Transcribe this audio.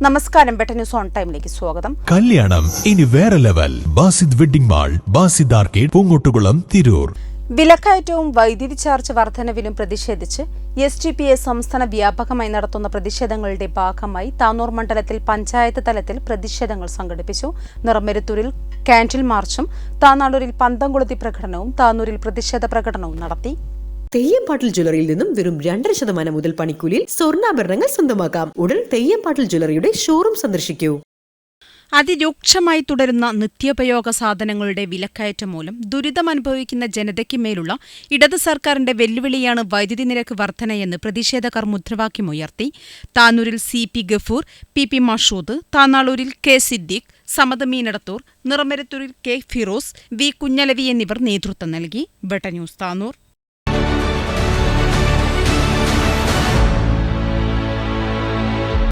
നമസ്കാരം, better news on ടൈമിലേക്ക് സ്വാഗതം. കല്യാണം ഇനി വേറെ level. Basid wedding mall, Basid arcade, Poongottukulam, Tirur. വിലക്കയറ്റവും വൈദ്യുതി ചാർജ് വർധനവിലും പ്രതിഷേധിച്ച് SDPI സംസ്ഥാന വ്യാപകമായി നടത്തുന്ന പ്രതിഷേധങ്ങളുടെ ഭാഗമായി താനൂർ മണ്ഡലത്തിൽ പഞ്ചായത്ത് തലത്തിൽ പ്രതിഷേധങ്ങൾ സംഘടിപ്പിച്ചു. നിറമെരുത്തൂരിൽ കാൻഡിൽ മാർച്ചും താനാളൂരിൽ പന്തംകൊളുത്തി പ്രകടനവും താനൂരിൽ പ്രതിഷേധ പ്രകടനവും നടത്തി. തെയ്യംപാട്ടിൽ ജ്വല്ലറിയിൽ നിന്നും വെറും 2% മുതൽ പണിക്കൂലിയിൽ സ്വർണ്ണാഭരണങ്ങൾ സ്വന്തമാക്കാം. ഉടൻ തെയ്യംപാട്ടിൽ ജ്വല്ലറിയുടെ ഷോറൂം സന്ദർശിക്കൂ. അതിരൂക്ഷമായി തുടരുന്ന നിത്യോപയോഗ സാധനങ്ങളുടെ വിലക്കയറ്റം മൂലം ദുരിതമനുഭവിക്കുന്ന ജനതയ്ക്ക് മേലുള്ള ഇടത് സർക്കാരിന്റെ വെല്ലുവിളിയാണ് വൈദ്യുതി നിരക്ക് വർധനയെന്ന് പ്രതിഷേധക്കാർ മുദ്രാവാക്യമുയർത്തി. താനൂരിൽ CP Gafoor, PP Mashood, താനാളൂരിൽ K Siddique, Samad Meenadathur, നിറമെരുത്തൂരിൽ K Firoz, V Kunhalavi എന്നിവർ നേതൃത്വം നൽകി. Better news Tanur.